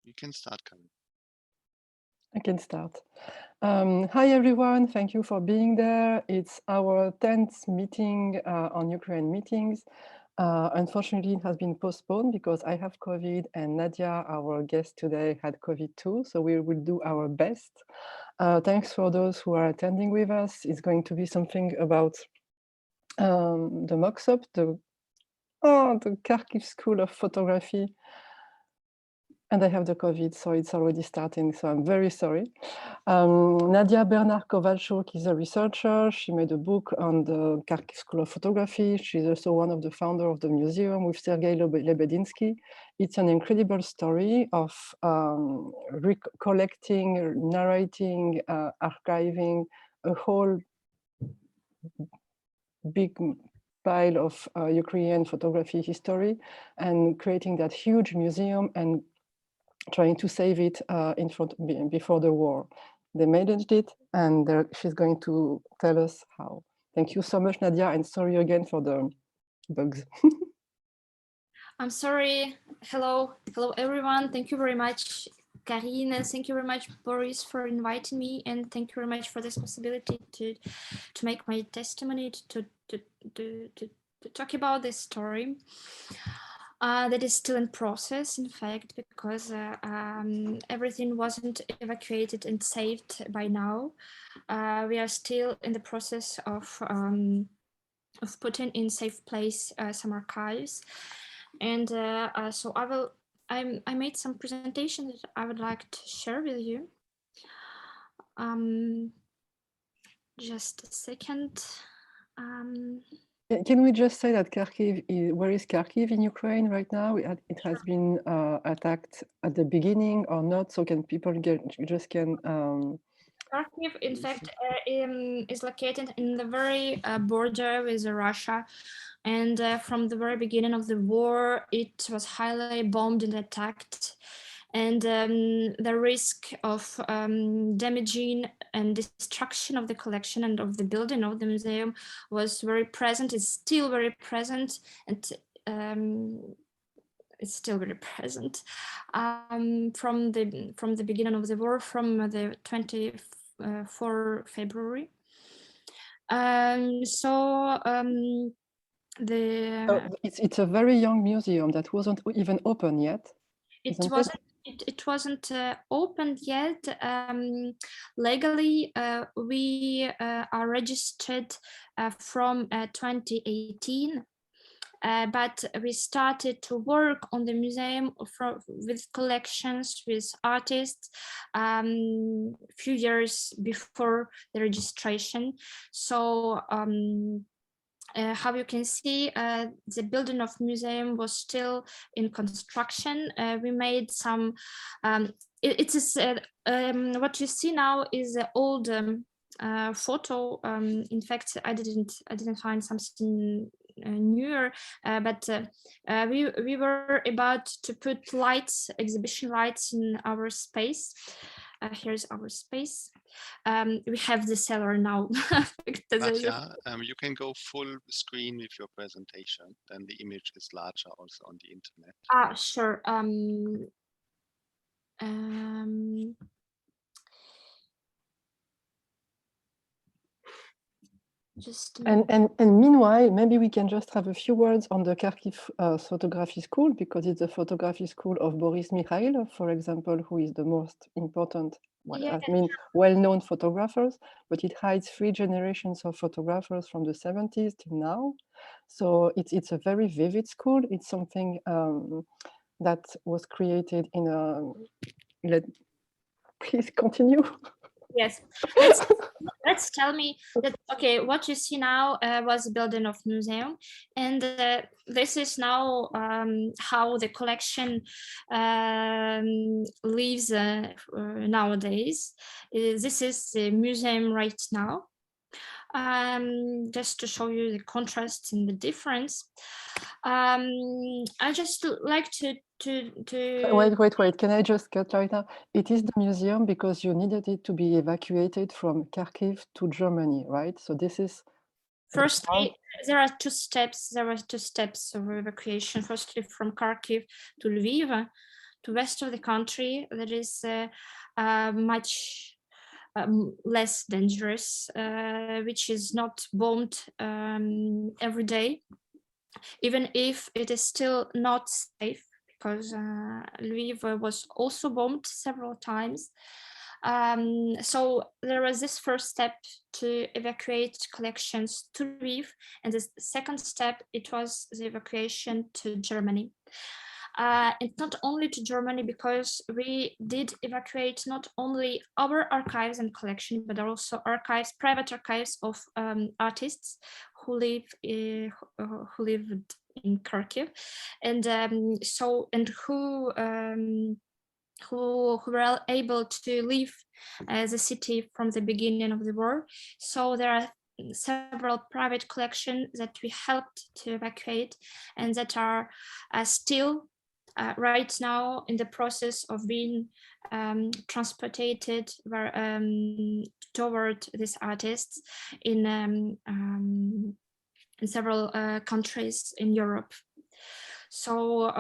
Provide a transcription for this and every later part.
You can start, Karin. I can start. Hi, everyone. Thank you for being there. It's our 10th meeting on Ukrainian Meetings. Unfortunately, it has been postponed because I have COVID and Nadiia, our guest today, had COVID too. So we will do our best. Thanks for those who are attending with us. It's going to be something about the MOXUP, the Kharkiv School of Photography. And I have the COVID, so it's already starting, so I'm very sorry. Nadiia Bernard-Kovalchuk is a researcher. She made a book on the Kharkiv School of Photography. She's also one of the founders of the museum with Sergei Lebedinsky. It's an incredible story of recollecting, narrating, archiving a whole big pile of Ukrainian photography history and creating that huge museum and trying to save it before the war. They managed it, and she's going to tell us how. Thank you so much, Nadiia, and sorry again for the bugs. I'm sorry. Hello, everyone. Thank you very much, Karine. Thank you very much, Boris, for inviting me, and thank you very much for this possibility to make my testimony to talk about this story. That is still in process, in fact, because everything wasn't evacuated and saved by now. We are still in the process of putting in safe place some archives, and so I made some presentation that I would like to share with you. Just a second. Can we just say that Kharkiv where is Kharkiv in Ukraine right now? It has been attacked at the beginning or not? So can people Kharkiv, in fact, is located in the very border with Russia. And from the very beginning of the war, it was highly bombed and attacked. And the risk of damaging and destruction of the collection and of the building of the museum was very present. It's still very present, and it's still very present from the beginning of the war, from the 24 February. It's a very young museum that wasn't even open yet. It wasn't opened yet. Legally, we are registered from 2018, but we started to work on the museum with collections, with artists, few years before the registration. So how you can see, the building of museum was still in construction. We made some, what you see now is an old photo. In fact, I didn't find something newer, but we were about to put lights, exhibition lights in our space. Here's our space. We have the cellar now. Nadiia, you can go full screen with your presentation, then the image is larger also on the internet. Sure. And meanwhile, maybe we can just have a few words on the Kharkiv photography school, because it's the photography school of Boris Mikhailov, for example, who is the most important, well-known photographers, but it hides 3 generations of photographers from the 70s till now. So it's a very vivid school. It's something that was created in a... Please continue. Yes, let's tell me that, okay, what you see now was a building of museum, and this is now how the collection lives nowadays. This is the museum right now. Just to show you the contrast and the difference. I just like to Wait, can I just cut right now? It is the museum because you needed it to be evacuated from Kharkiv to Germany, right? So this is... Firstly, there are 2 steps. There were 2 steps of evacuation. Firstly, from Kharkiv to Lviv, to west of the country that is much less dangerous, which is not bombed every day, even if it is still not safe, because Lviv was also bombed several times. So there was this first step to evacuate collections to Lviv, and the second step, it was the evacuation to Germany. And not only to Germany, because we did evacuate not only our archives and collection, but also archives, private archives of artists who lived in Kharkiv, and who were able to leave the city from the beginning of the war. So there are several private collections that we helped to evacuate, and that are still right now in the process of being transported toward these artists in several countries in Europe. So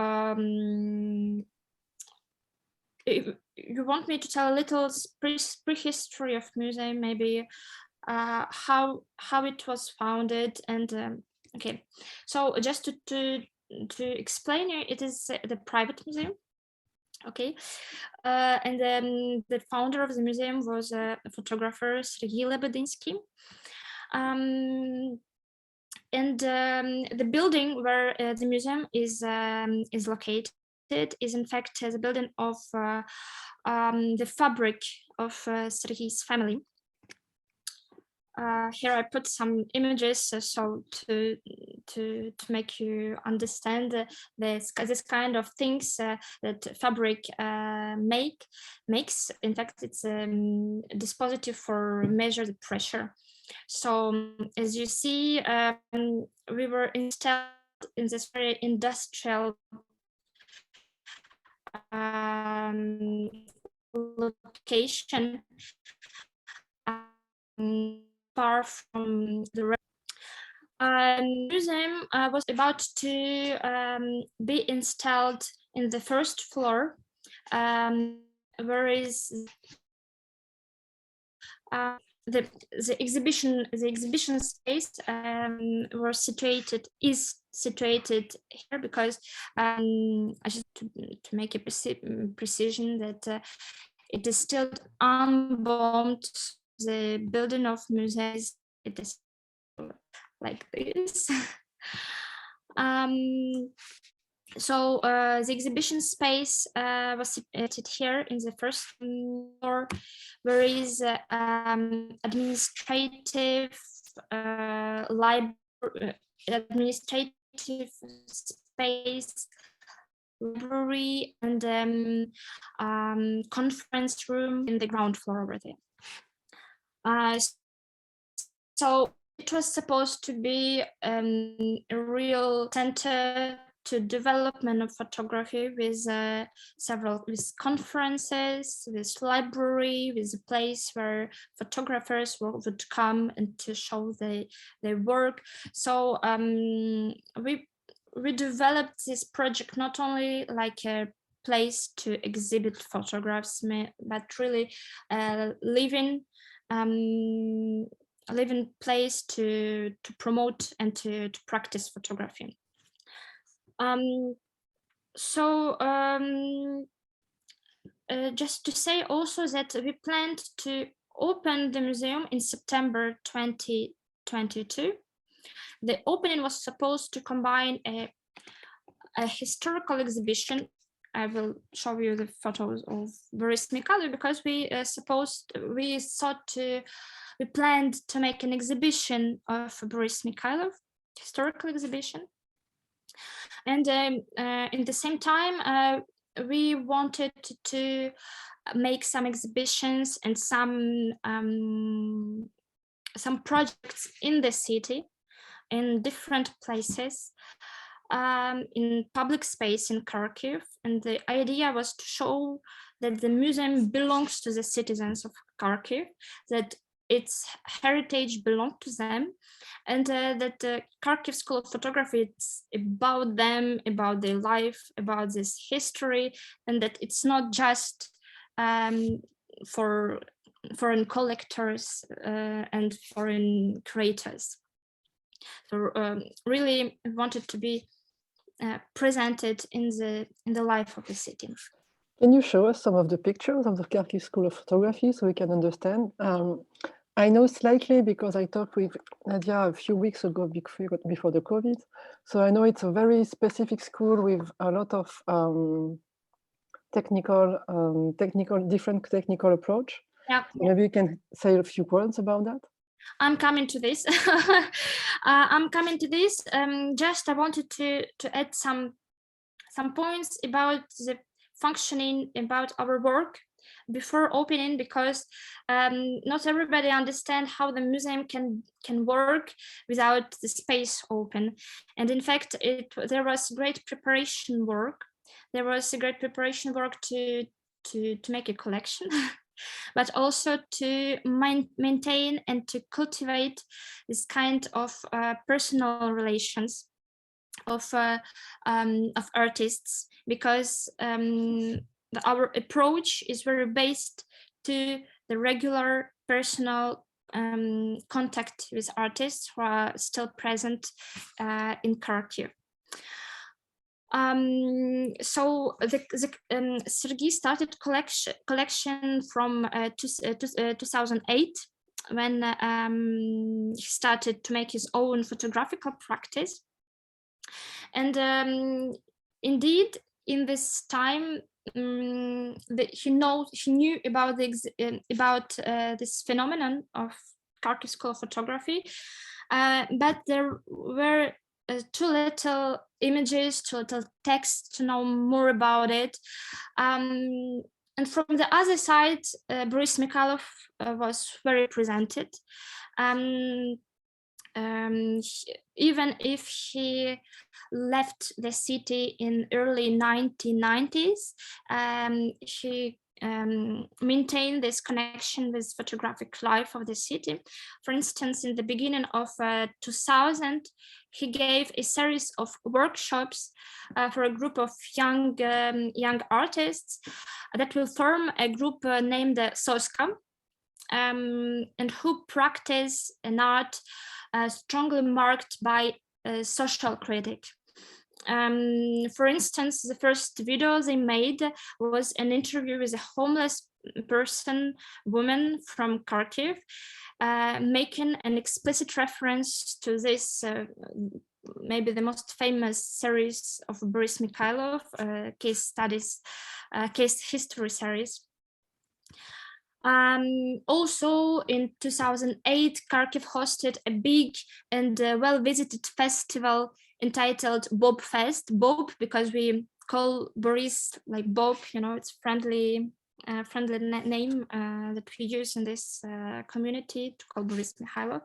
if you want me to tell a little prehistory of museum, maybe how it was founded, and okay, so just to explain here, it is the private museum, okay, and then the founder of the museum was a photographer, Sergei Lebedinsky, and the building where the museum is located is in fact the building of the fabric of Sergei's family. Here I put some images so to make you understand this kind of things that fabric makes. In fact, it's a dispositive for measure the pressure. So as you see, we were installed in this very industrial location, far from the museum was about to be installed in the first floor, where is the exhibition space is situated here, because just to make a precision that it is still unbombed. The building of museums, it is like this. So the exhibition space was situated here in the first floor, where is administrative administrative space, library, and conference room in the ground floor over there. So it was supposed to be a real center to development of photography, with with conferences, with library, with a place where photographers would come and to show their work. So we developed this project not only like a place to exhibit photographs, but really living place to promote and to practice photography. Just to say also that we planned to open the museum in September 2022. The opening was supposed to combine a historical exhibition. I will show you the photos of Boris Mikhailov, because we planned to make an exhibition of Boris Mikhailov, historical exhibition. And in the same time, we wanted to make some exhibitions and some projects in the city, in different places, in public space in Kharkiv. And the idea was to show that the museum belongs to the citizens of Kharkiv, that its heritage belonged to them, and that the Kharkiv School of Photography, it's about them, about their life, about this history, and that it's not just for foreign collectors and foreign creators. So really wanted to be presented in the life of the city. Can you show us some of the pictures of the Kharkiv School of Photography so we can understand? I know slightly because I talked with Nadiia a few weeks ago before the COVID. So I know it's a very specific school with a lot of different technical approach. Yeah. So maybe you can say a few words about that. I'm coming to this. I'm coming to this. Just I wanted to add some points about the functioning about our work before opening, because not everybody understands how the museum can work without the space open. And in fact, there was great preparation work. There was a great preparation work to make a collection, but also to maintain and to cultivate this kind of personal relations of artists, because our approach is very based to the regular personal contact with artists who are still present in Kharkiv. So Sergei started collection from 2008, when he started to make his own photographical practice. And indeed, in this time, he knew about this phenomenon of Kharkiv School of Photography, but there were too little images, too little text to know more about it. And from the other side, Boris Mikhailov was very presented. Even if he left the city in early 1990s, he maintained this connection with photographic life of the city. For instance, in the beginning of 2000, he gave a series of workshops for a group of young artists that will form a group named Soska, and who practice an art strongly marked by a social critic. For instance, the first video they made was an interview with a homeless woman from Kharkiv, making an explicit reference to this maybe the most famous series of Boris Mikhailov, case history series. Also in 2008, Kharkiv hosted a big and well-visited festival entitled Bob Fest. Bob, because we call Boris like Bob, you know, it's friendly name that we use in this community to call Boris Mikhailov.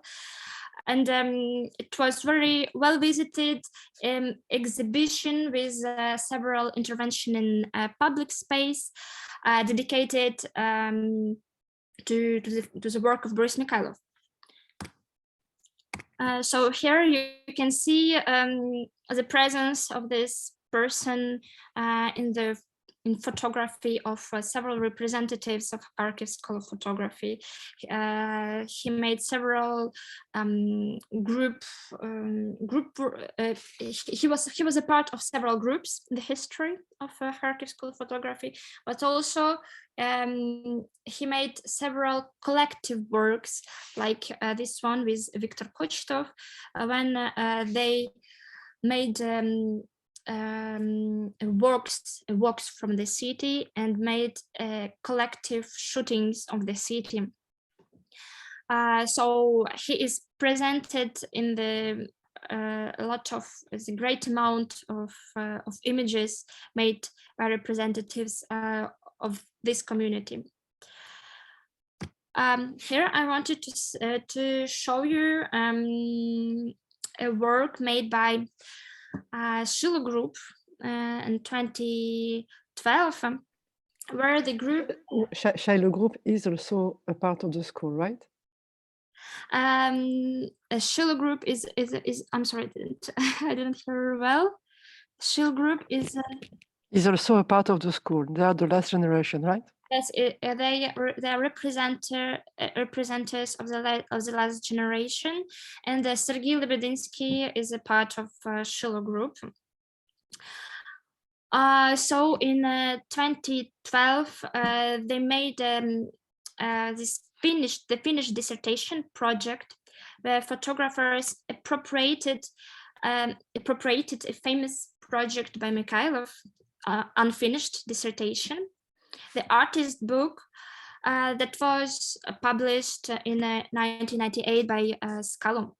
And it was very well visited exhibition with several interventions in public space dedicated to the work of Boris Mikhailov. So here you can see the presence of this person in photography of several representatives of Kharkiv School of Photography. He made several he was a part of several groups in the history of Kharkiv School of Photography, but also he made several collective works, like this one with Viktor Kochtov, when they made walks from the city and made collective shootings of the city. So he is presented in the a great amount of images made by representatives of this community. Here I wanted to show you a work made by Shilo Group in 2012, where the group... Shilo Group is also a part of the school, right? A Schiller group is I'm sorry, I didn't hear well. Schiller group is also a part of the school. They are the last generation, right? Yes, they are representatives of the last generation, and Sergei Lebedynsky is a part of Schiller group. So in 2012, they made the Finnish dissertation project, where photographers appropriated a famous project by Mikhailov, unfinished dissertation, the artist book that was published in 1998 by Scalum.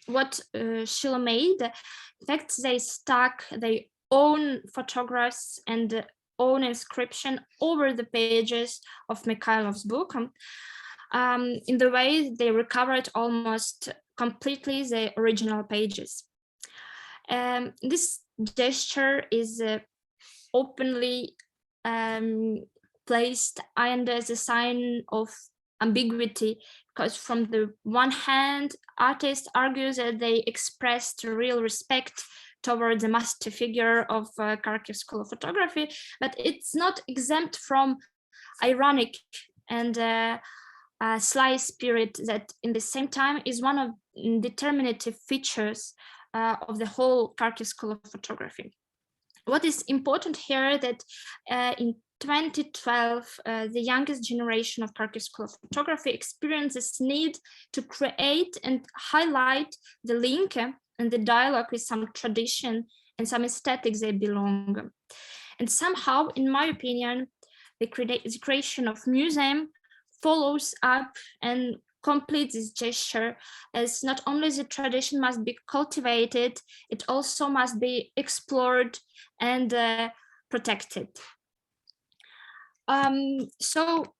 What Schiller made, in fact, they stuck their own photographs and own inscription over the pages of Mikhailov's book. In the way they recovered almost completely the original pages. This gesture is openly placed under the sign of ambiguity, because from the one hand, artists argue that they expressed real respect toward the master figure of Kharkiv School of Photography, but it's not exempt from ironic and sly spirit that in the same time is one of determinative features of the whole Kharkiv School of Photography. What is important here that in 2012, the youngest generation of Kharkiv School of Photography experienced this need to create and highlight the link and the dialogue with some tradition and some aesthetics they belong. And somehow, in my opinion, the creation of museum follows up and complete this gesture, as not only the tradition must be cultivated, it also must be explored and protected. So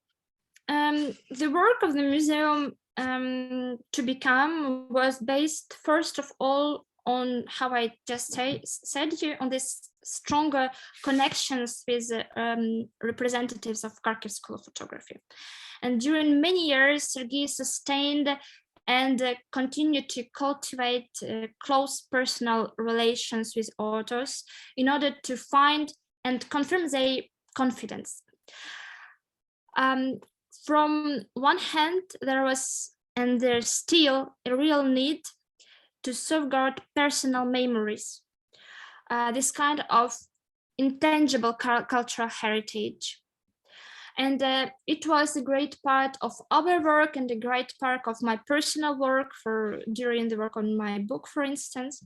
the work of the museum to become was based first of all on how I just said here, on this stronger connections with representatives of Kharkiv School of Photography. And during many years, Sergei sustained and continued to cultivate close personal relations with authors in order to find and confirm their confidence. From one hand, there was, and there's still, a real need to safeguard personal memories, this kind of intangible cultural heritage. And it was a great part of our work and a great part of my personal work during the work on my book, for instance,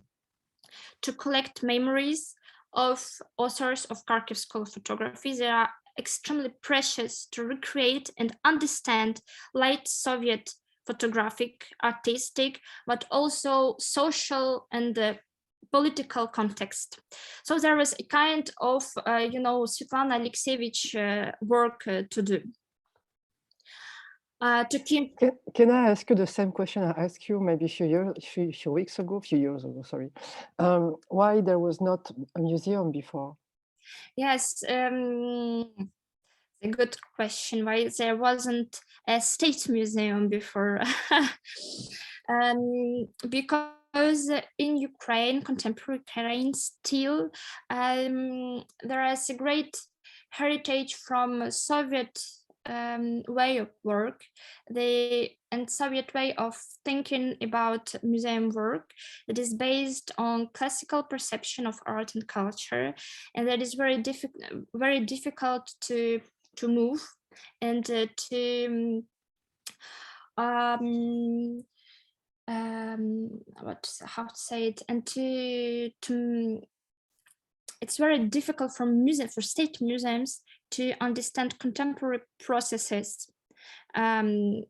to collect memories of authors of Kharkiv School of Photography. They are extremely precious to recreate and understand late Soviet photographic, artistic, but also social and political context. So there was a kind of, Svetlana Alexievich work to do. Can I ask you the same question I asked you maybe a few years ago, sorry. Why there was not a museum before? Yes, a good question. Why there wasn't a state museum before? Because in Ukraine, contemporary Ukraine, still there is a great heritage from Soviet way of work, and Soviet way of thinking about museum work that is based on classical perception of art and culture, and that is very difficult to move and how to say it, and to it's very difficult for state museums to understand contemporary processes in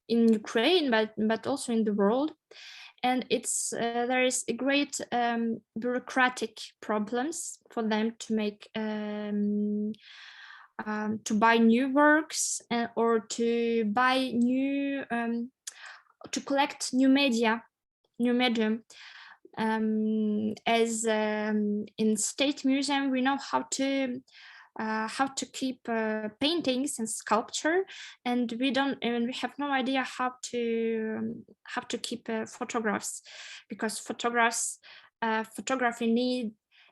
Ukraine, but also in the world. And there is a great bureaucratic problems for them to make to buy new works or to buy new to collect new medium. As in state museum, we know how to how to keep paintings and sculpture, and we have no idea how to keep photographs, because photography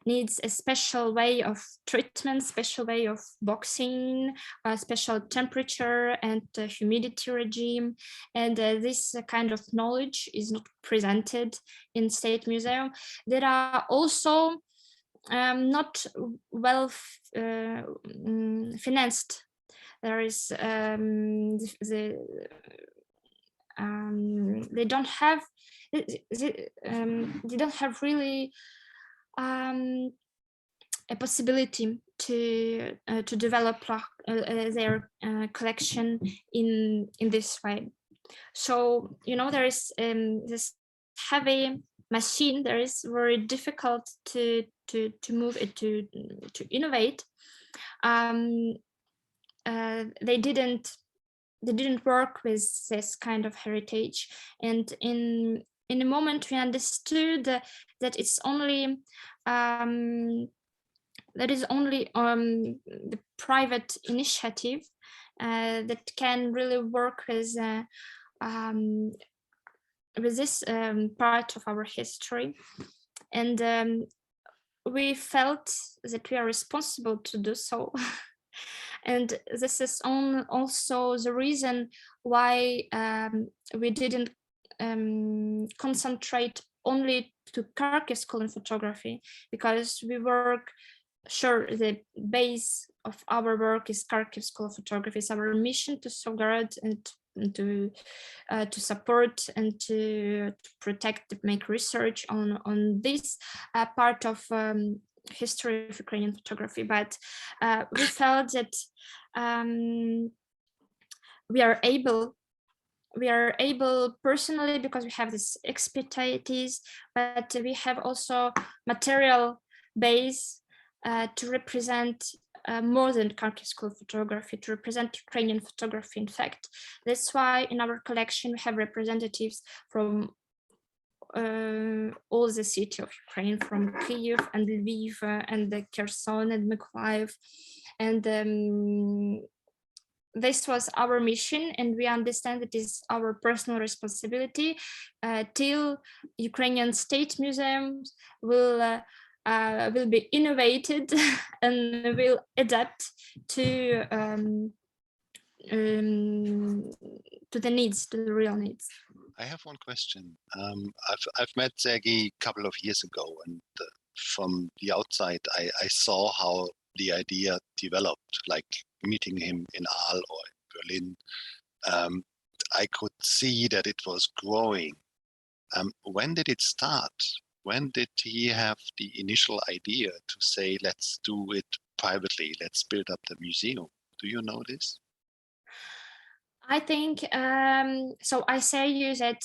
needs a special way of treatment, special way of boxing, special temperature and humidity regime, and this kind of knowledge is not presented in State Museum. There are also not well financed. There is they don't have really a possibility to develop their collection in this way. So there is this heavy machine. There is very difficult to move it, to innovate. They didn't work with this kind of heritage, and in a moment we understood that it's only the private initiative that can really work with this part of our history, and we felt that we are responsible to do so. And this is also the reason why we didn't concentrate only to Kharkiv School in Photography, because we work, sure, the base of our work is Kharkiv School of Photography. It's our mission to safeguard and to support and to protect, make research on this part of history of Ukrainian photography. But we felt that we are able personally, because we have this expertise, but we have also material base to represent more than Kharkiv School of Photography, to represent Ukrainian photography, in fact. That's why in our collection we have representatives from all the city of Ukraine, from Kyiv and Lviv and the Kherson and Mykolaiv. And this was our mission, and we understand it is our personal responsibility till Ukrainian State Museums will be innovated and will adapt to the needs, to the real needs. I have one question. I've met Sergei a couple of years ago, and from the outside, I saw how the idea developed, like meeting him in Aal or in Berlin. I could see that it was growing. When did it start? When did he have the initial idea to say, let's do it privately, let's build up the museum? Do you know this? I think, so I say you that,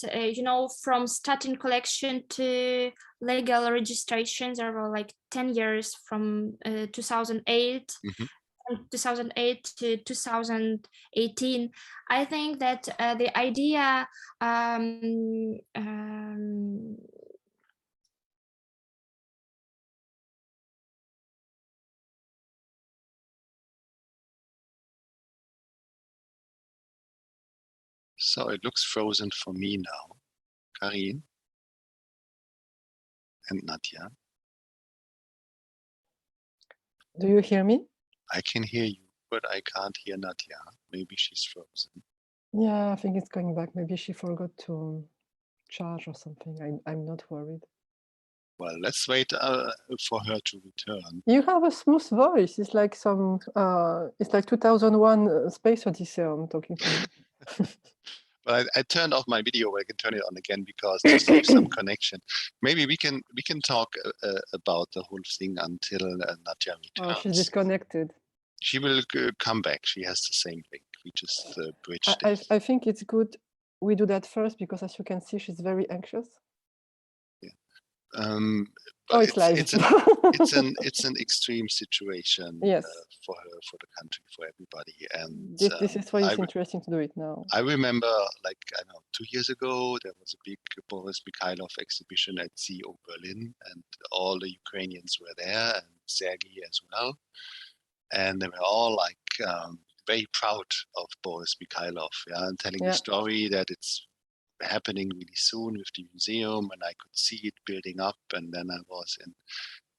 from starting collection to legal registrations, there were like 10 years from 2008. From 2008 to 2018. I think that the idea So it looks frozen for me now. Karin and Nadiia. Do you hear me? I can hear you, but I can't hear Nadiia. Maybe she's frozen. Yeah, I think it's going back. Maybe she forgot to charge or something. I'm not worried. Well, let's wait for her to return. You have a smooth voice. It's like it's like 2001 Space Odyssey I'm talking to you. But I turned off my video. I can turn it on again because to save some connection. Maybe we can talk about the whole thing until Nadiia returns. Oh, she's disconnected. She will come back. She has the same link. We just bridged it. I think it's good we do that first, because as you can see, she's very anxious. But it's live. it's an extreme situation. Yes. For her, for the country, for everybody, and this is why it's interesting to do it now. I remember, like, I don't know, 2 years ago, there was a big Boris Mikhailov exhibition at CO Berlin, and all the Ukrainians were there, and Sergei as well. and they were all like very proud of Boris Mikhailov, and telling the story that it's happening really soon with the museum, and I could see it building up. And then I was in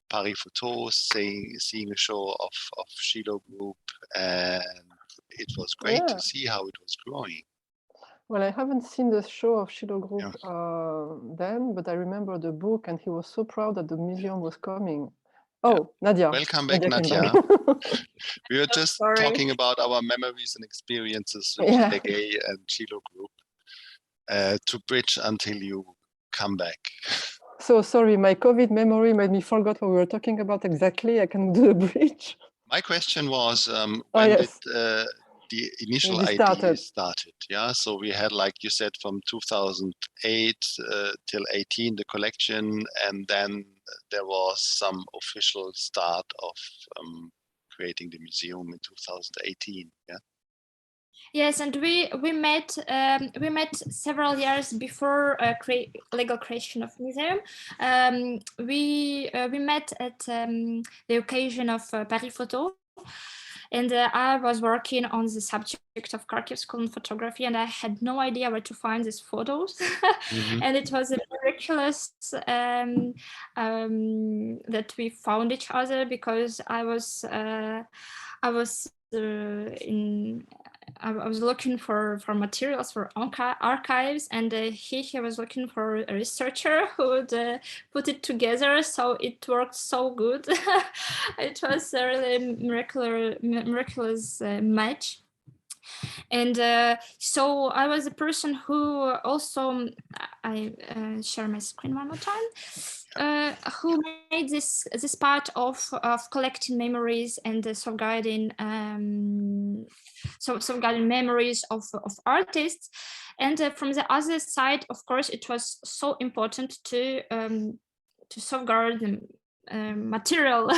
Paris Photos seeing a show of Shiloh Group, and it was great to see how it was growing. Well, I haven't seen the show of Shiloh Group then, but I remember the book, and he was so proud that the museum was coming. Oh, Nadiia. Welcome back, Nadiia. We were just talking about our memories and experiences with Sergei and Shiloh Group to bridge until you come back. So sorry, my COVID memory made me forget what we were talking about exactly. I can do the bridge. My question was, when did the initial idea started? Yeah, so we had, like you said, from 2008 till 18, the collection, and then there was some official start of creating the museum in 2018. Yeah. Yes, and we met several years before legal creation of museum. We met at the occasion of Paris Photo, and I was working on the subject of Kharkiv school and photography, and I had no idea where to find these photos. And it was miraculous that we found each other, because I was looking for materials for archives, and he was looking for a researcher who would put it together. So it worked so good. It was a really miraculous match. And so I was a person who also, I share my screen one more time, who made this part of collecting memories and safeguarding memories of artists. And from the other side, of course, it was so important to safeguard the material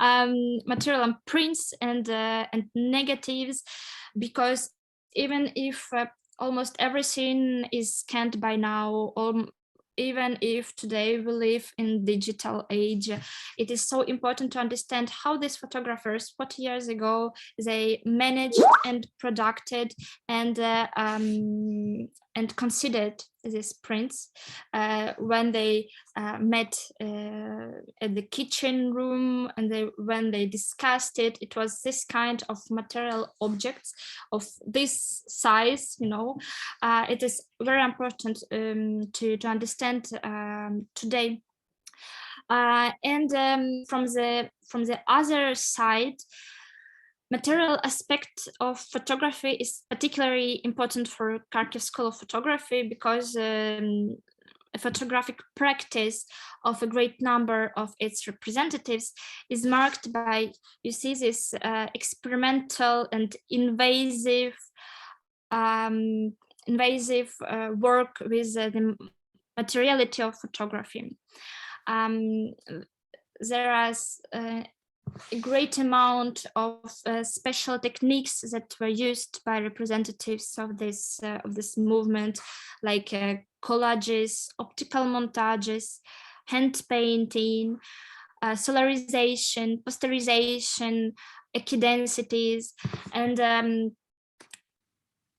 and prints and negatives, because even if almost everything is scanned by now, even if today we live in digital age, it is so important to understand how these photographers 40 years ago, they managed and produced and considered these prints when they met at the kitchen room, and when they discussed it. It was this kind of material objects of this size, you know. It is very important to understand today. And from the other side, material aspect of photography is particularly important for Kharkiv School of Photography, because a photographic practice of a great number of its representatives is marked by, you see, this experimental and invasive work with the materiality of photography. There is a great amount of special techniques that were used by representatives of this movement, like collages, optical montages, hand painting, solarization, posterization, equidensities, and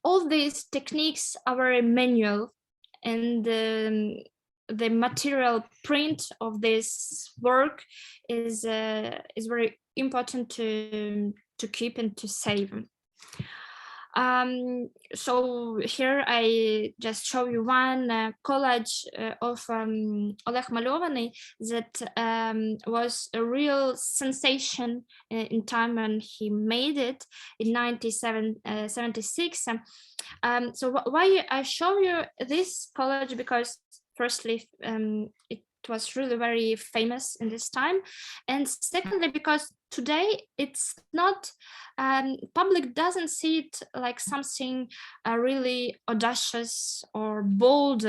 all these techniques are very manual, and the material print of this work is very important to keep and to save. So here I just show you one collage of Oleg Malovany that was a real sensation in time when he made it in 1976. So why I show you this collage? Because firstly, it was really very famous in this time, and secondly, because today it's not, public doesn't see it like something really audacious or bold,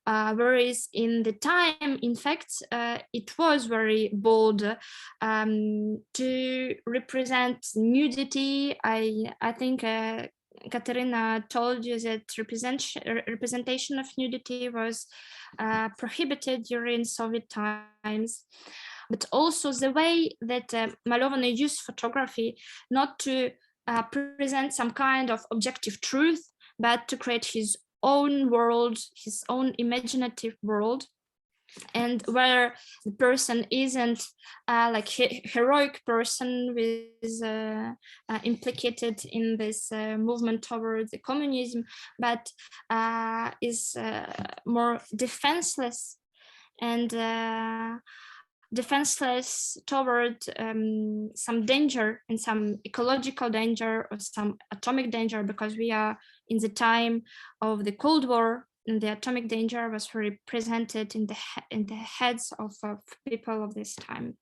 whereas in the time, in fact, it was very bold to represent nudity. I think Katerina told you that representation of nudity was prohibited during Soviet times. but also the way that Malovany used photography not to present some kind of objective truth, but to create his own world, his own imaginative world, and where the person isn't like heroic person with implicated in this movement towards the communism, but is more defenseless and defenseless toward some danger and some ecological danger or some atomic danger, because we are in the time of the Cold War, and the atomic danger was represented in the heads of people of this time.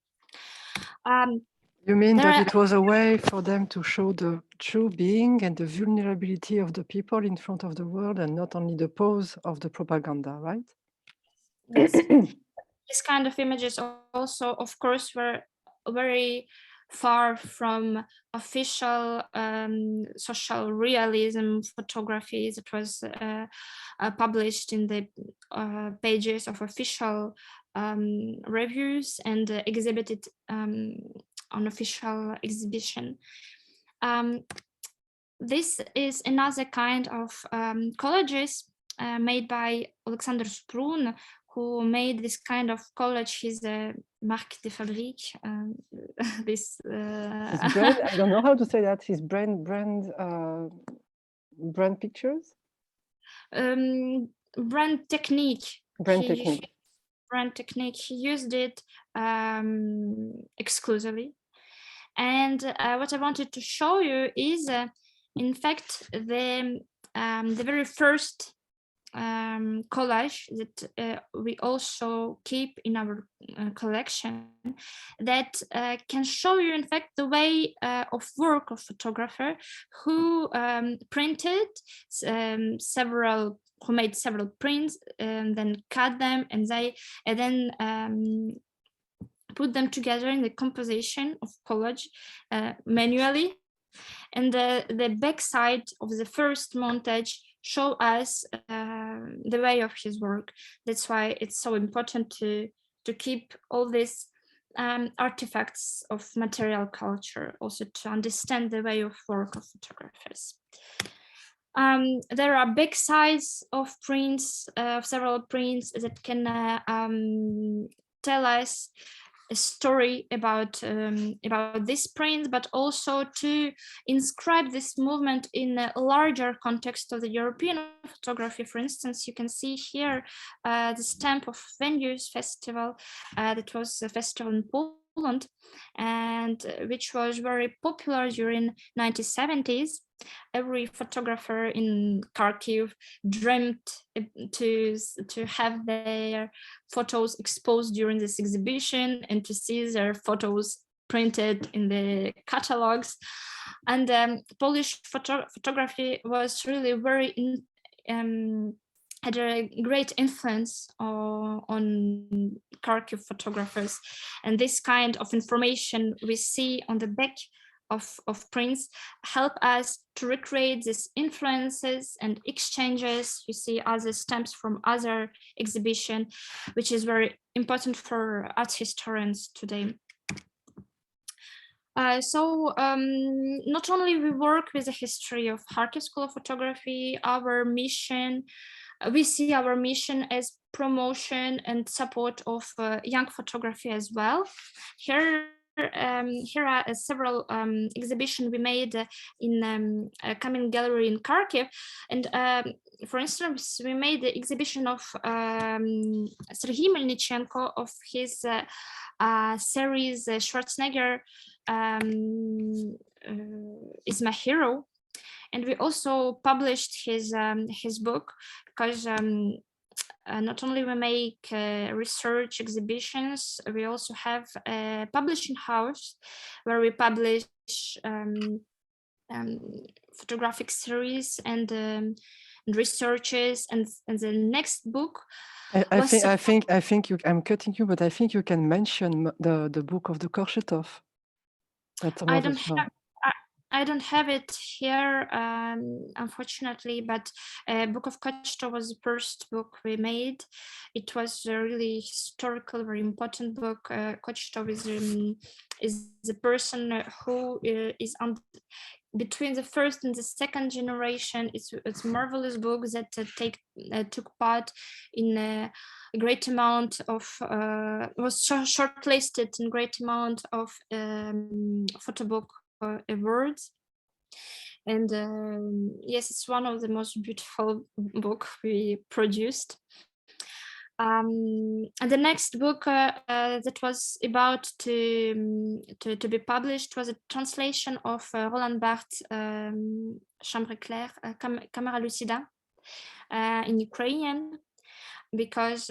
You mean that it was a way for them to show the true being and the vulnerability of the people in front of the world, and not only the pose of the propaganda, right? Yes. This kind of images also, of course, were very far from official social realism photography that was published in the pages of official reviews and exhibited on official exhibition. This is another kind of collages made by Alexander Sprun, who made this kind of collage, his marque de fabrique. This his brand, I don't know how to say that. His brand pictures. Brand technique. Brand technique. Brand technique. He used it exclusively. And what I wanted to show you is, in fact, the very first collage that we also keep in our collection, that can show you, in fact, the way of work of photographer who printed who made several prints and then cut them, and then put them together in the composition of collage manually. And the back side of the first montage show us the way of his work. That's why it's so important to keep all these artifacts of material culture, also to understand the way of work of photographers. There are big size of prints, several prints that can tell us a story about this print, but also to inscribe this movement in a larger context of the European photography. For instance, you can see here the stamp of Venues Festival, that was a festival in Poland, and which was very popular during 1970s. Every photographer in Kharkiv dreamt to have their photos exposed during this exhibition and to see their photos printed in the catalogs. And Polish photography was really very had a great influence on Kharkiv photographers. And this kind of information we see on the back of prints help us to recreate these influences and exchanges. You see other stamps from other exhibition, which is very important for art historians today. So not only we work with the history of Kharkiv School of Photography, our mission, we see our mission as promotion and support of young photography as well. Here are several exhibitions we made in a common gallery in Kharkiv. And for instance, we made the exhibition of Sergei Melnichenko of his series Schwarzenegger is my hero. And we also published his book, because not only we make research exhibitions, we also have a publishing house where we publish photographic series and researches. And the next book. I think you. I'm cutting you, but I think you can mention the book of the Korshetov. I don't have it here, unfortunately, but Book of Kochto was the first book we made. It was a really historical, very important book. Kochto is the person who is on between the first and the second generation. It's a marvelous book that took part in a great amount of was shortlisted in great amount of photo book awards. And yes, it's one of the most beautiful book we produced. And the next book that was about to be published was a translation of Roland Barthes' Chambre Claire, Camera Lucida, in Ukrainian, because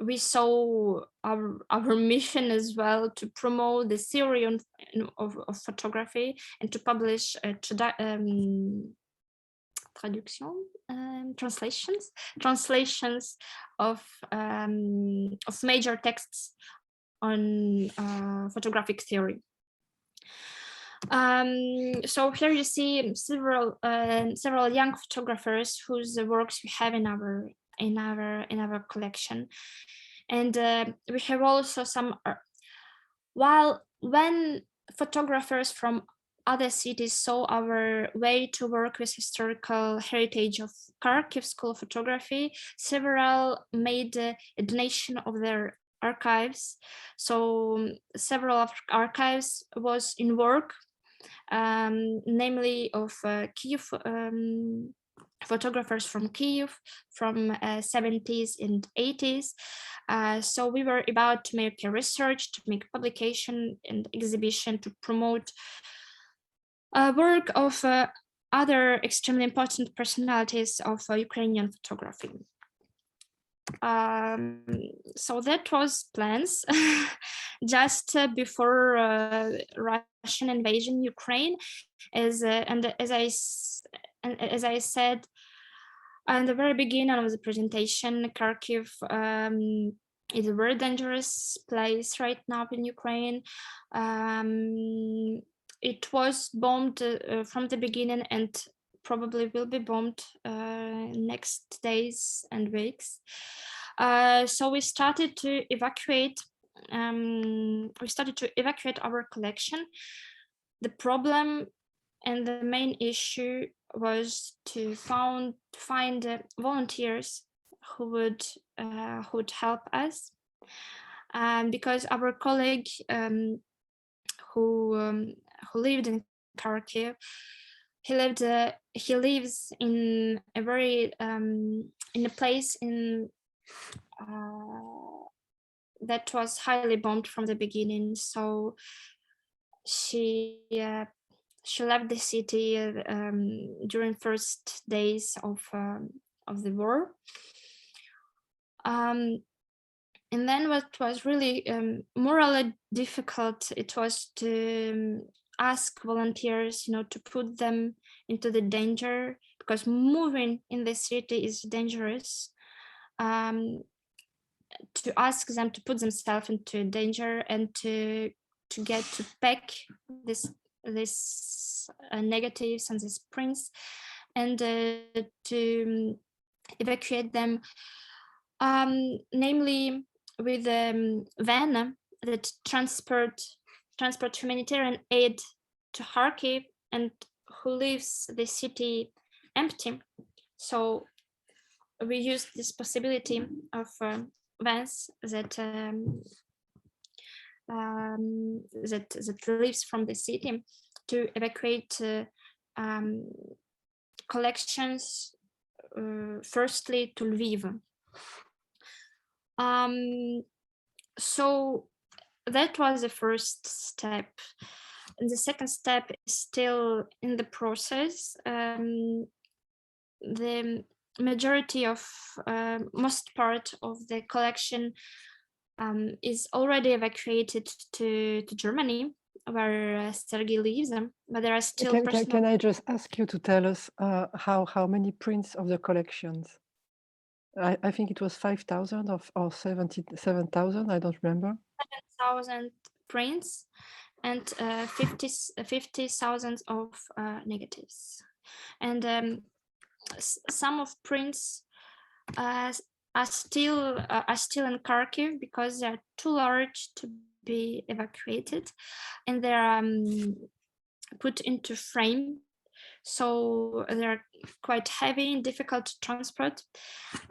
we saw our mission as well to promote the theory of photography and to publish translations of major texts on photographic theory. So here you see several young photographers whose works we have in our collection, and we have also some. When photographers from other cities saw our way to work with historical heritage of Kharkiv School of Photography, several made a donation of their archives. So several of archives was in work, namely of Kyiv, photographers from Kyiv from 70s and 80s. So we were about to make a research, to make publication and exhibition to promote work of other extremely important personalities of Ukrainian photography. So that was plans just before Russian invasion Ukraine, as I said in the very beginning of the presentation, Kharkiv is a very dangerous place right now in Ukraine. It was bombed from the beginning and probably will be bombed next days and weeks. So we started to evacuate. Our collection. The problem and the main issue was to find volunteers who would help us, because our colleague who lived in Kharkiv, he lives in a very in a place in that was highly bombed from the beginning. So she left the city during first days of the war. And then what was really morally difficult, it was to ask volunteers, to put them into the danger, because moving in the city is dangerous. To ask them to put themselves into danger and to get to pack this negatives and these prints, and to evacuate them, namely with a van that transport humanitarian aid to Kharkiv, and who leaves the city empty. So we used this possibility of vans that leaves from the city to evacuate collections, firstly to Lviv. So that was the first step. And the second step is still in the process. The majority of most part of the collection is already evacuated to Germany, where Sergei lives, but there are still Can I just ask you to tell us how many prints of the collections? I think it was 5,000 or 7,000, I don't remember. 7,000 prints, and 50,000 of negatives. And some of prints are still in Kharkiv because they are too large to be evacuated, and they're put into frame, so they're quite heavy and difficult to transport,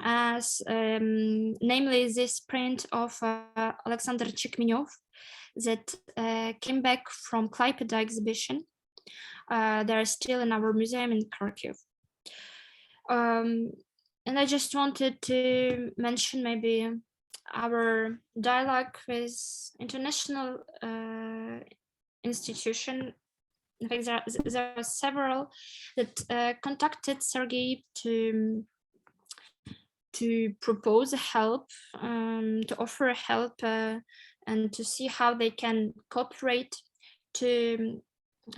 as namely this print of Alexander Chekmenyov that came back from Klaipeda exhibition. They're still in our museum in Kharkiv. And I just wanted to mention maybe our dialogue with international institution. In fact, there are several that contacted Sergei to propose help, to offer help, and to see how they can cooperate to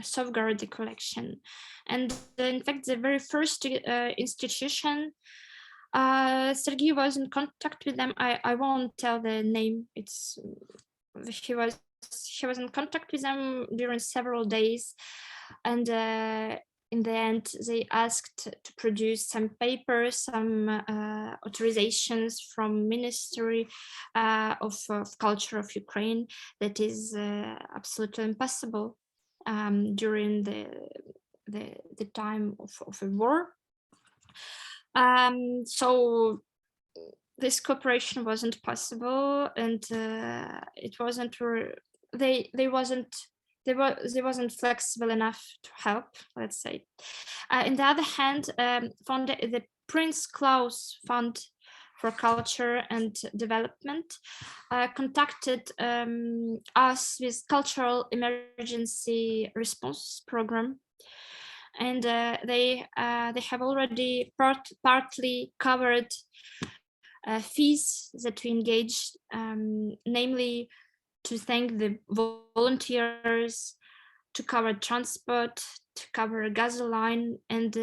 safeguard the collection. And in fact, the very first institution, Sergei was in contact with them. I won't tell the name. He was in contact with them during several days, and in the end they asked to produce some papers, some authorizations from Ministry of Culture of Ukraine. That is absolutely impossible during the time of a war. So this cooperation wasn't possible, and it wasn't. They wasn't flexible enough to help, let's say. On the other hand, the Prince Claus Fund for Culture and Development contacted us with Cultural Emergency Response Program, and they have already partly covered fees that we engaged, namely to thank the volunteers, to cover transport, to cover gasoline, and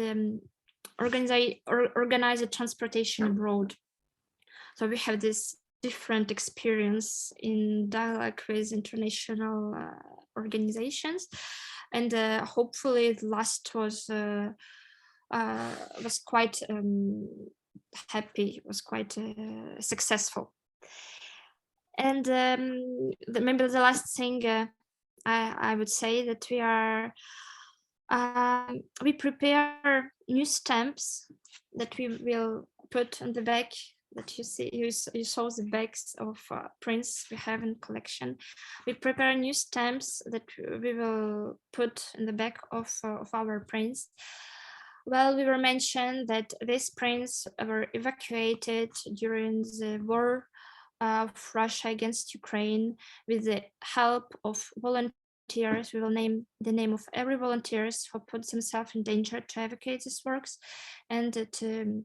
organize a transportation abroad. So we have this different experience in dialogue with international organizations, and hopefully the last was quite happy, was quite successful. And maybe the last thing I would say that we prepare new stamps that we will put on the back, that you see, you saw the bags of prints we have in collection. We prepare new stamps that we will put in the back of our prints. Well, we were mentioned that these prints were evacuated during the war of Russia against Ukraine with the help of volunteers. We will name the name of every volunteers who put themselves in danger to evacuate these works, and to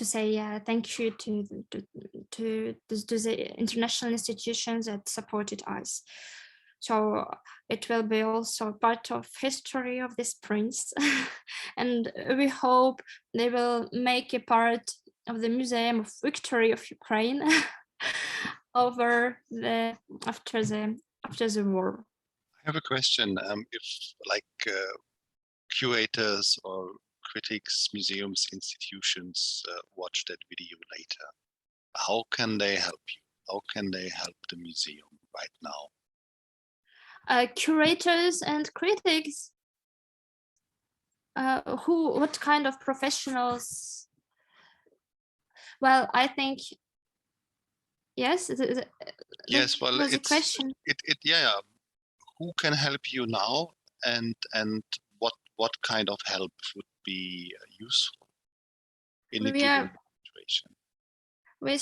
say thank you to the international institutions that supported us. So it will be also part of history of these prints, and we hope they will make a part of the Museum of Victory of Ukraine after the war. I have a question. If like curators or critics, museums, institutions watch that video later, how can they help you? How can they help the museum right now? Curators and critics, what kind of professionals? Well, I think yes. Yes, well, it's a question. Yeah. Who can help you now, and what kind of help would be useful in a given situation? We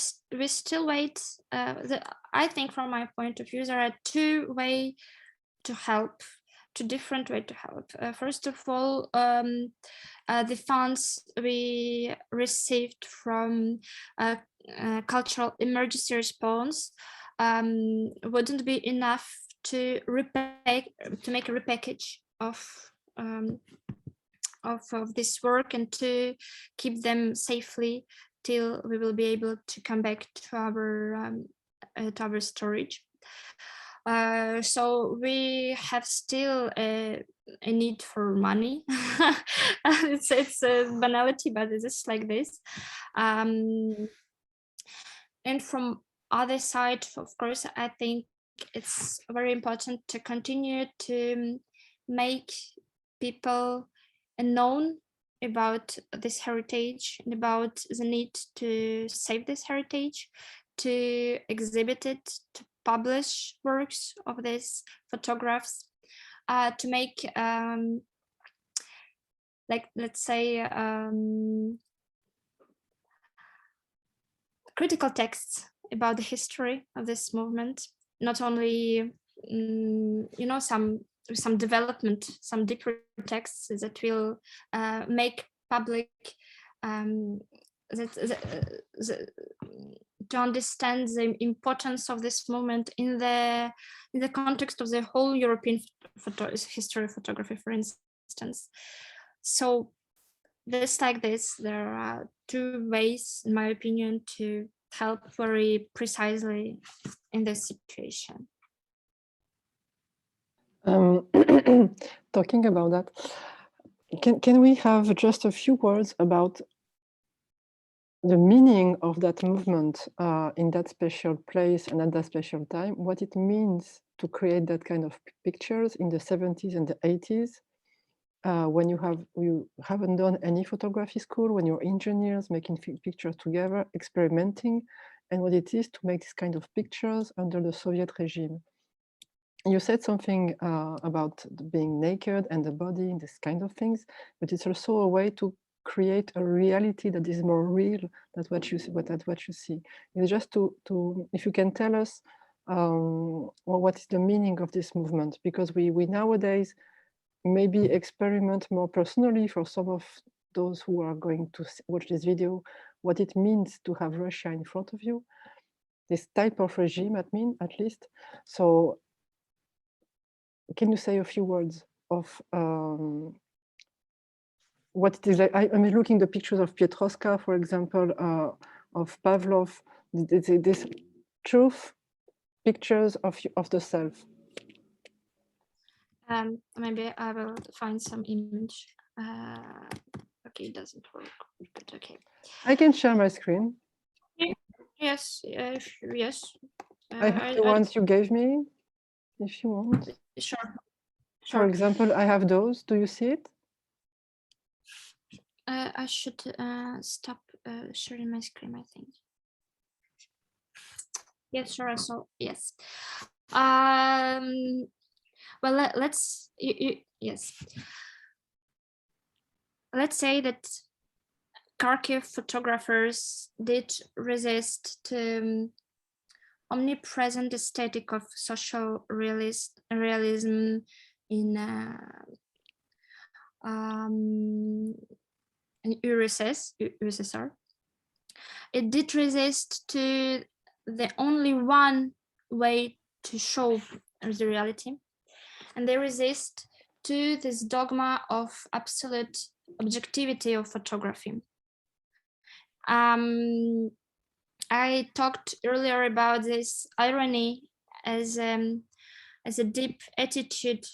still wait. I think from my point of view, there are two ways to help, two different ways to help. First of all, the funds we received from cultural emergency response wouldn't be enough to make a repackage of this work and to keep them safely till we will be able to come back to our storage. So we have still a need for money. it's a banality, but it's just like this. And from other side, of course, I think it's very important to continue to make people known about this heritage and about the need to save this heritage, to exhibit it, to publish works of these photographs, to make like, let's say, critical texts about the history of this movement, not only some development, some deeper texts that will make public to understand the importance of this movement in the context of the whole European history of photography, for instance. So this, like this, there are two ways, in my opinion, to help very precisely in this situation. Talking about that, can we have just a few words about the meaning of that movement in that special place and at that special time, what it means to create that kind of pictures in the 70s and the 80s, when you haven't done any photography school, when you're engineers making pictures together, experimenting, and what it is to make this kind of pictures under the Soviet regime. You said something about being naked and the body and this kind of things, but it's also a way to create a reality that is more real than what you see. It's just to if you can tell us what is the meaning of this movement, because we nowadays maybe experiment more personally for some of those who are going to watch this video, what it means to have Russia in front of you, this type of regime, at least. So can you say a few words of what it is like? I'm looking at the pictures of Pietroska, for example, of Pavlov, this truth pictures of the self. Maybe I will find some image. Okay, it doesn't work, but okay. I can share my screen. Yes, yes. I have the ones you gave me, if you want. Sure. For example, I have those. Do you see it? I should stop sharing my screen, I think. Yes, sure. So yes. Well, let's yes. Let's say that Kharkiv photographers did resist to omnipresent aesthetic of social realism in USSR. It did resist to the only one way to show the reality, and they resist to this dogma of absolute objectivity of photography. I talked earlier about this irony as a deep attitude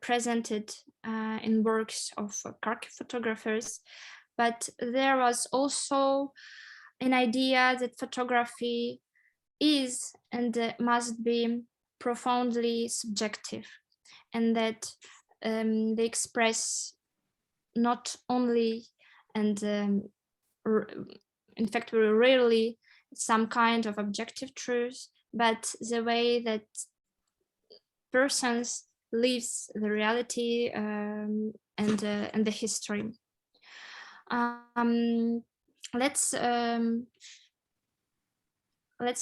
presented in works of Kharkiv photographers, but there was also an idea that photography is and must be profoundly subjective, and that they express not only and in fact very rarely some kind of objective truth, but the way that persons lives the reality and the history. Let's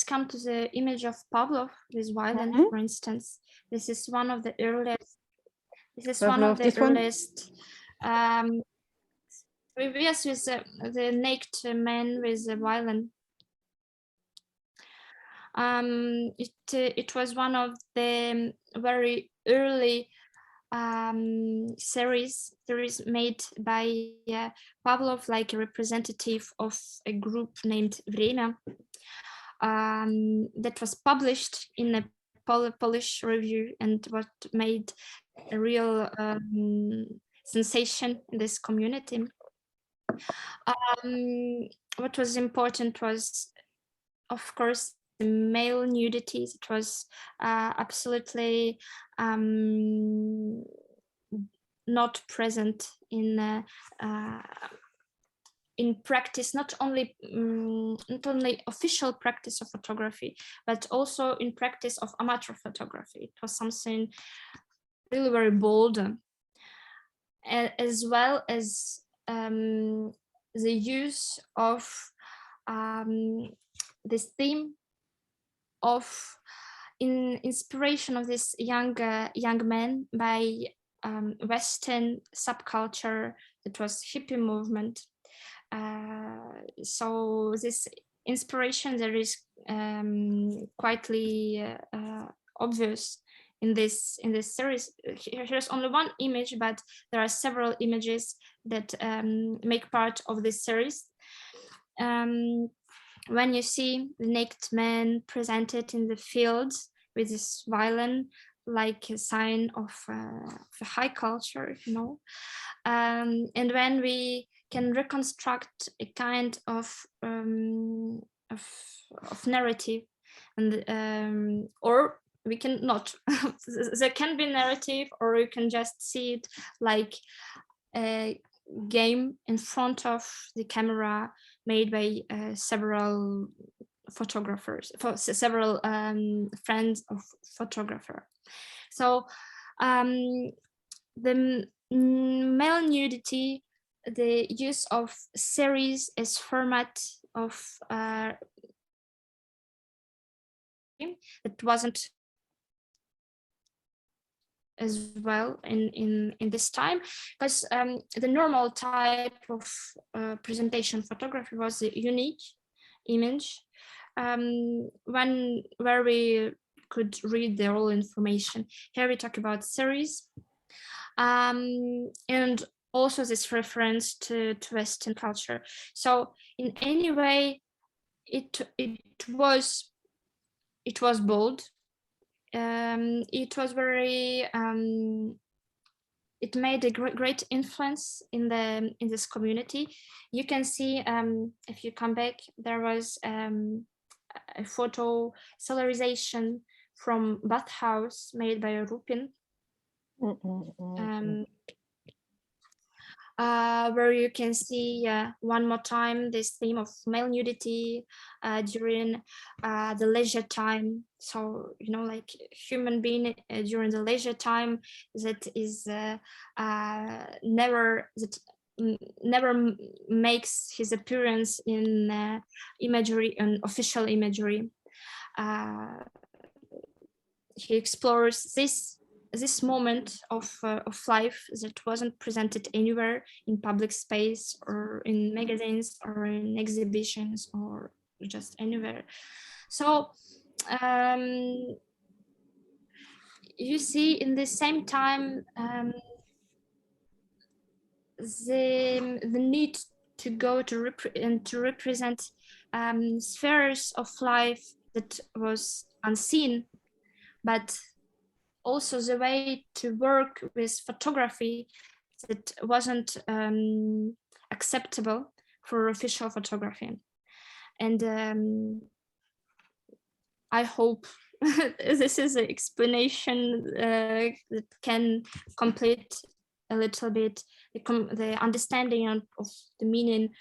come to the image of Pavlov with violin, for instance. This is one of the earliest. This is one of the earliest. Yes, with the naked man with the violin. It was one of the very early series made by Pavlov, like a representative of a group named Vremya. that was published in a Polish review and what made a real sensation in this community. What was important was, of course, the male nudities. It was absolutely not present in practice, not only official practice of photography, but also in practice of amateur photography. It was something really very bold, as well as the use of this theme of inspiration of this young man by Western subculture that was hippie movement. So this inspiration there is quietly obvious in this series. Here's only one image, but there are several images that make part of this series. When you see the naked man presented in the field with this violin, like a sign of high culture, you know, and when we can reconstruct a kind of narrative, and or we can not. There can be narrative, or you can just see it like a game in front of the camera made by several photographers, several friends of photographer. So the male nudity, the use of series as format of it wasn't as well in this time, because the normal type of presentation photography was the unique image, where we could read the whole information. Here we talk about series, and also this reference to Western culture. So in any way, it was bold. It was very. It made a great influence in this community. You can see, if you come back, there was a photo solarization from bathhouse made by Rupin, where you can see one more time this theme of male nudity during the leisure time. So, you know, like human being during the leisure time that is never makes his appearance in imagery and official imagery. He explores this moment of life that wasn't presented anywhere in public space or in magazines or in exhibitions or just anywhere. So you see in the same time the need to go to represent spheres of life that was unseen, but also the way to work with photography that wasn't acceptable for official photography. And I hope this is an explanation that can complete a little bit the understanding of the meaning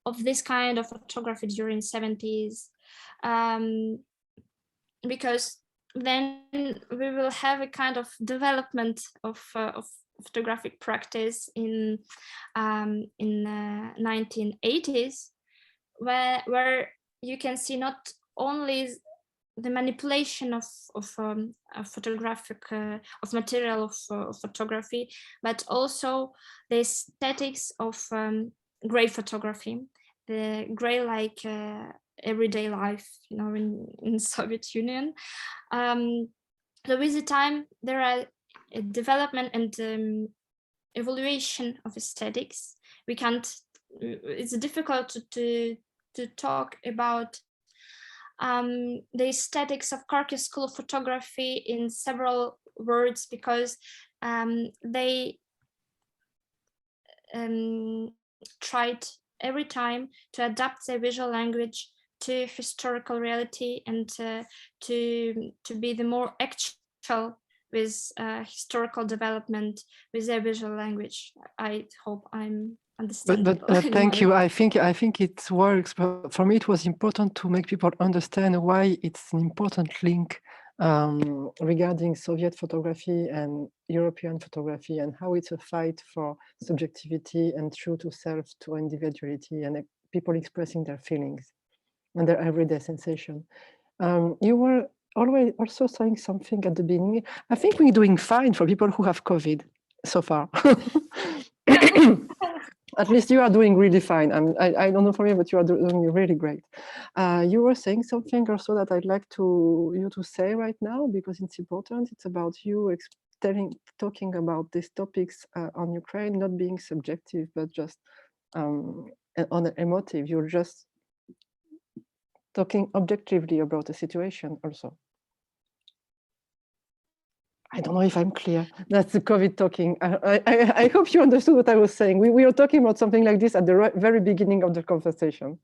of this kind of photography during 70s, because then we will have a kind of development of photographic practice in 1980s, where you can see not only the manipulation of photographic of material of photography, but also the aesthetics of gray photography, the gray like everyday life, you know, in Soviet Union. So with the time there are a development and evaluation of aesthetics. We can't. It's difficult to talk about the aesthetics of Kharkiv School of Photography in several words, because they tried every time to adapt their visual language to historical reality and to be the more actual with historical development with their visual language. I hope I'm understanding. But thank you. I think it works. But for me, it was important to make people understand why it's an important link regarding Soviet photography and European photography, and how it's a fight for subjectivity and true to self, to individuality, and people expressing their feelings and their everyday sensation. You were always also saying something at the beginning. I think we're doing fine for people who have COVID so far. At least you are doing really fine. I don't know for me, but you are doing really great. You were saying something also that I'd like you to say right now, because it's important. It's about you talking about these topics on Ukraine, not being subjective, but just on an emotive. You're just talking objectively about the situation also. I don't know if I'm clear. That's the COVID talking. I hope you understood what I was saying. We were talking about something like this at the very beginning of the conversation.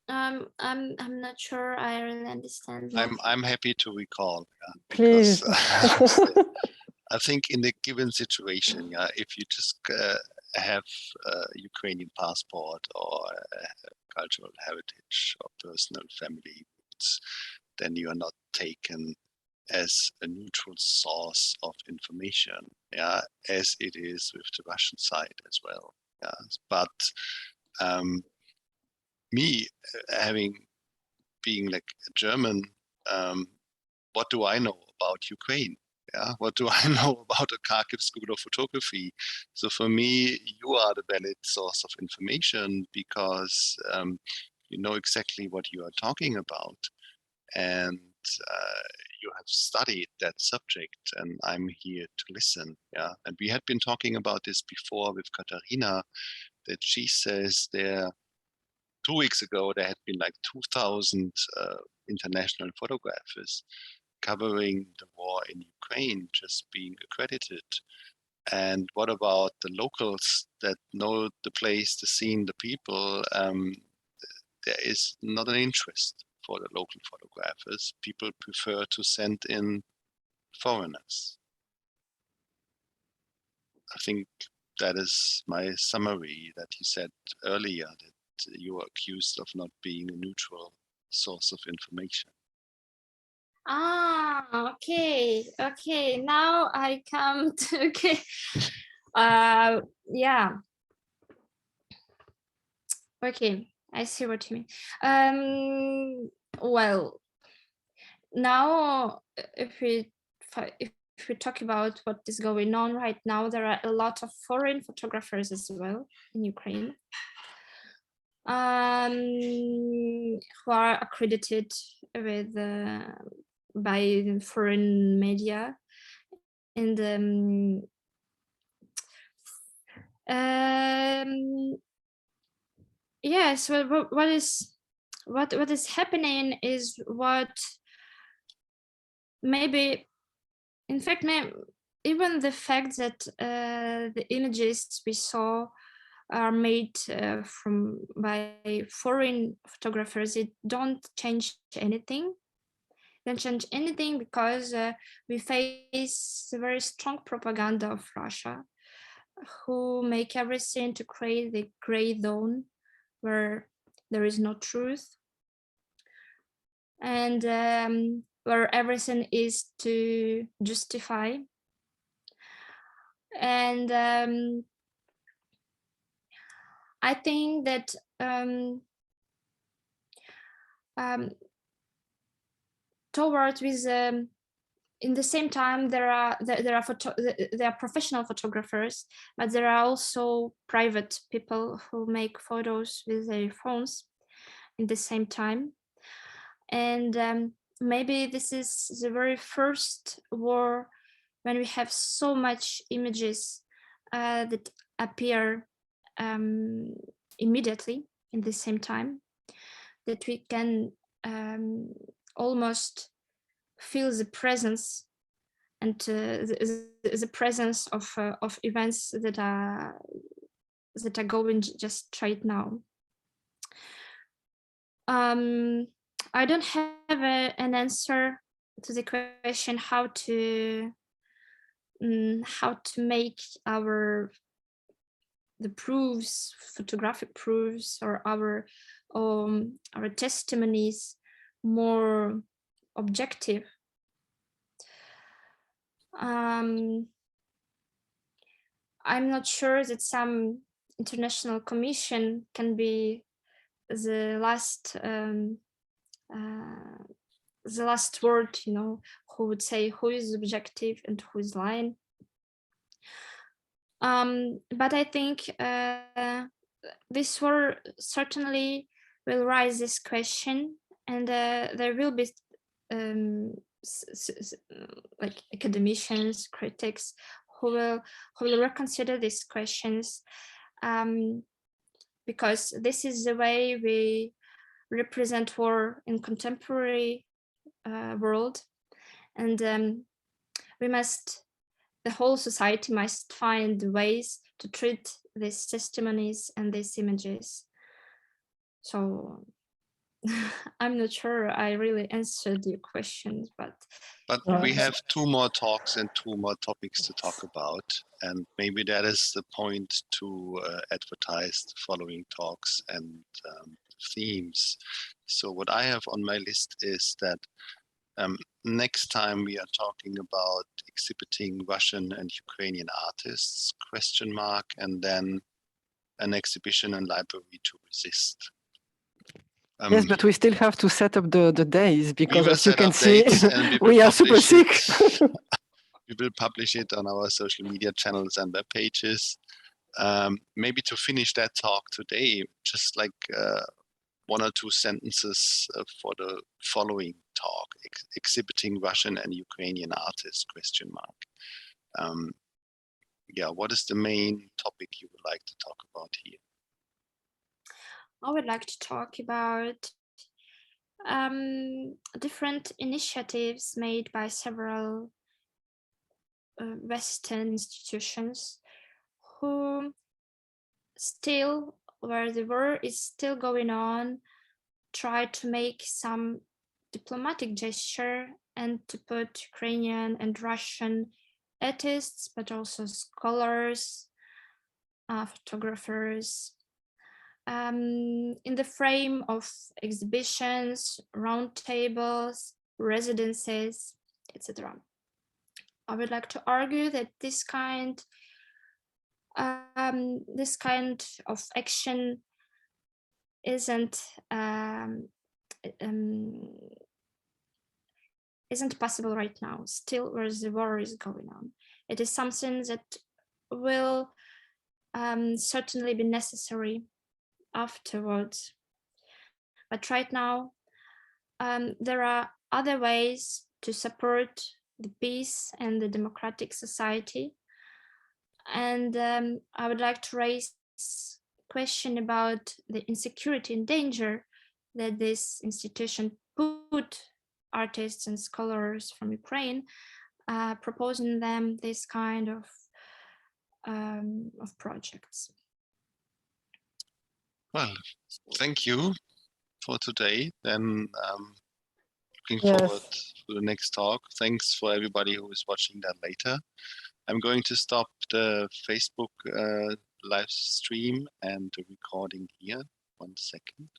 I'm not sure I really understand. I'm happy to recall. Please. Because, I think in the given situation, if you just have a Ukrainian passport or cultural heritage or personal family roots, then you are not taken as a neutral source of information, as it is with the Russian side as well. But me being like a German, what do I know about Ukraine? What do I know about the Kharkiv School of Photography? So for me, you are the valid source of information, because you know exactly what you are talking about, and you have studied that subject, and I'm here to listen. And we had been talking about this before with Katarina, that she says 2 weeks ago there had been like 2,000 international photographers covering the war in Ukraine just being accredited. And what about the locals that know the place, the scene, the people? There is not an interest for the local photographers. People prefer to send in foreigners. I think that is my summary that you said earlier, that you are accused of not being a neutral source of information. Okay. Now I come to, yeah. Okay, I see what you mean. Well, now if we talk about what is going on right now, there are a lot of foreign photographers as well in Ukraine, who are accredited with by foreign media, and yes, well, what is happening is what maybe, in fact, even the fact that the images we saw are made by foreign photographers, it don't change anything. Don't change anything, because we face a very strong propaganda of Russia, who make everything to create the gray zone where there is no truth, and where everything is to justify. And I think that towards with in the same time there are professional photographers, but there are also private people who make photos with their phones in the same time. And maybe this is the very first war when we have so much images that appear immediately in the same time, that we can almost feel the presence and the presence of events that are going just right now. I don't have an answer to the question how to make the proofs, photographic proofs, or our testimonies more objective. I'm not sure that some international commission can be the last word, you know, who would say who is objective and who is lying. But I think this war certainly will raise this question, and there will be like academicians, critics who will reconsider these questions, because this is the way we represent war in contemporary world, and the whole society must find ways to treat these testimonies and these images. So I'm not sure I really answered your questions, but we have 2 more talks and 2 more topics to talk about, and maybe that is the point to advertise the following talks and themes. So what I have on my list is that next time we are talking about exhibiting Russian and Ukrainian artists, ? And then an exhibition and library to resist. Yes, but we still have to set up the days, because as you can see, we are super sick. We will publish it on our social media channels and web pages. Maybe to finish that talk today, just like 1 or 2 sentences for the following talk, exhibiting Russian and Ukrainian artists, ? Yeah, what is the main topic you would like to talk about here? I would like to talk about different initiatives made by several Western institutions who still, where the war is still going on, try to make some diplomatic gesture and to put Ukrainian and Russian artists, but also scholars, photographers, in the frame of exhibitions, roundtables, residences, etc. I would like to argue that this kind of action isn't possible right now, still where the war is going on. It is something that will certainly be necessary afterwards. But right now, there are other ways to support the peace and the democratic society. And I would like to raise a question about the insecurity and danger that this institution put artists and scholars from Ukraine, proposing them this kind of projects. Well, thank you for today. Then looking forward to the next talk. Thanks for everybody who is watching that later. I'm going to stop the Facebook live stream and the recording here. 1 second.